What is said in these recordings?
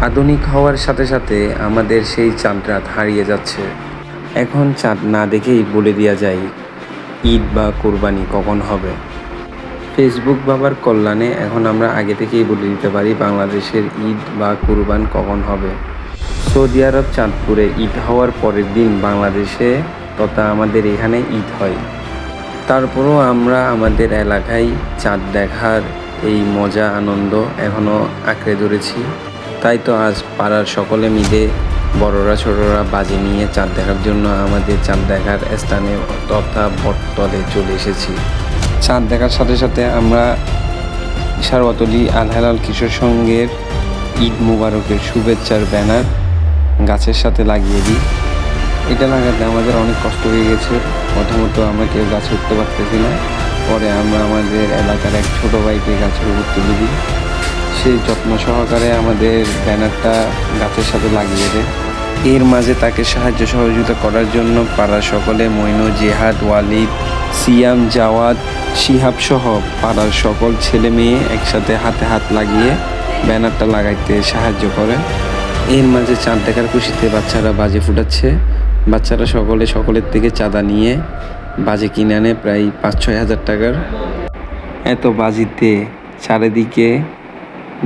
আধুনিক হওয়ার সাথে সাথে আমাদের সেই চাঁদ রাত হারিয়ে যাচ্ছে। এখন চাঁদ না দেখেই বলে দেওয়া যায় ঈদ বা কোরবানি কখন হবে। ফেসবুক বাবার কল্যাণে এখন আমরা আগে থেকেই বলে দিতে পারি বাংলাদেশের ঈদ বা কোরবান কখন হবে। সৌদি আরব চাঁদপুরে ঈদ হওয়ার পরের দিন বাংলাদেশে তথা আমাদের এখানে ঈদ হয়। তারপরও আমরা আমাদের এলাকায় চাঁদ দেখার এই মজা আনন্দ এখনও আঁকড়ে ধরেছি। তাই তো আজ পাড়ার সকলে মিলে বড়রা ছোটরা বাজি নিয়ে চাঁদ দেখার জন্য আমাদের চাঁদ দেখার স্থানে তথা বটতলে চলে এসেছি। চাঁদ দেখার সাথে সাথে আমরা ইশারওয়াতলী আল হেলাল কিশোর সংঘের ঈদ মুবারকের শুভেচ্ছার ব্যানার গাছের সাথে লাগিয়ে দিই। এটা লাগাতে আমাদের অনেক কষ্ট হয়ে গেছে। প্রথমত আমরা কেউ গাছে উঠতে পারতেছি না, পরে আমরা আমাদের এলাকার এক ছোটো ভাইকে গাছের উপর তুলে দিই। সে যত্ন সহকারে আমাদের ব্যানারটা গাছের সাথে লাগিয়ে দেয়। এর মাঝে তাকে সাহায্য সহযোগিতা করার জন্য পাড়ার সকলে মইনু, জেহাদ, ওয়ালিদ, সিয়াম, জাওয়াদ, শিহাব সহ পাড়ার সকল ছেলে মেয়ে একসাথে হাতে হাত লাগিয়ে ব্যানারটা লাগাইতে সাহায্য করে। এর মাঝে চাঁদ দেখার খুশিতে বাচ্চারা বাজি ফুটাচ্ছে। বাচ্চারা সকলের থেকে চাঁদা নিয়ে বাজি কিনে আনে প্রায় 5-6 হাজার টাকার। এত বাজিতে চারিদিকে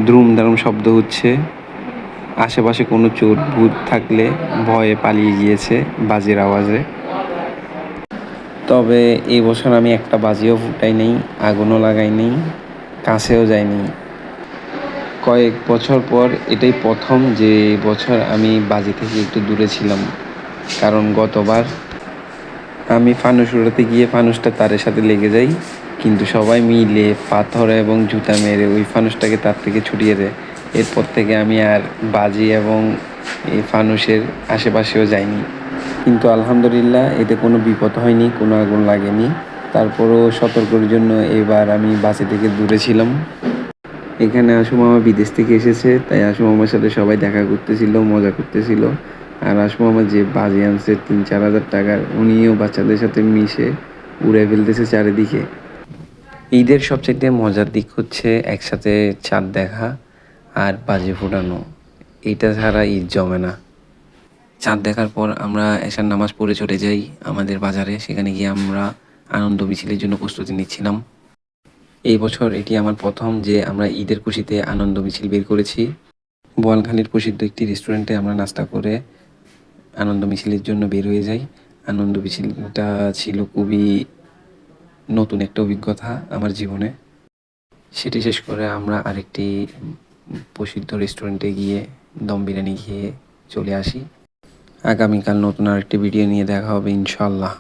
দ্রুম দারুম শব্দ হচ্ছে। আশেপাশে কোনো চোর ভূত থাকলে ভয়ে পালিয়ে গিয়েছে বাজির আওয়াজে। তবে এই বছর আমি একটা বাজিও ফুটাই নেই, আগুনও লাগাই নেই, কাছেও যাইনি। কয়েক বছর পর এটাই প্রথম যে বছর আমি বাজি থেকে একটু দূরে ছিলাম। কারণ গতবার আমি ফানুস উড়াতে গিয়ে ফানুসটা তারের সাথে লেগে যাই, কিন্তু সবাই মিলে পাথর এবং জুতা মেরে ওই ফানুসটাকে তার থেকে ছুটিয়ে দেয়। এরপর থেকে আমি আর বাজি এবং এই ফানুসের আশেপাশেও যাইনি। কিন্তু আলহামদুলিল্লাহ এতে কোনো বিপদ হয়নি, কোনো আগুন লাগেনি। তারপরও সতর্কের জন্য এবার আমি বাজি থেকে দূরে ছিলাম। এখানে আসু মামা বিদেশ থেকে এসেছে, তাই আসু মামার সাথে সবাই দেখা করতেছিল, মজা করতেছিল। আর আসু মামা যে বাজি আনছে 3-4 হাজার টাকার, উনিও বাচ্চাদের সাথে মিশে উড়ে ফেলতেছে চারিদিকে। ঈদের সবচেয়ে মজার দিক হচ্ছে একসাথে চাঁদ দেখা আর বাজি ফোটানো। এটা ছাড়া ঈদ জমে না। চাঁদ দেখার পর আমরা এশার নামাজ পড়ে চলে যাই আমাদের বাজারে। সেখানে গিয়ে আমরা আনন্দ মিছিলের জন্য প্রস্তুতি নিচ্ছিলাম। এই বছর এটি আমার প্রথম যে আমরা ঈদের খুশিতে আনন্দ মিছিল বের করেছি। বোয়ালখালীর প্রসিদ্ধ একটি রেস্টুরেন্টে আমরা নাস্তা করে আনন্দ মিছিলের জন্য বের হয়ে যাই। আনন্দ মিছিলটা ছিল খুবই নতুন একটা অভিজ্ঞতা আমার জীবনে। সেটি শেষ করে আমরা আরেকটি প্রসিদ্ধ রেস্টুরেন্টে গিয়ে দম বিরিয়ানি খেয়ে চলে আসি। আগামীকাল নতুন আরেকটি ভিডিও নিয়ে দেখা হবে ইনশাআল্লাহ।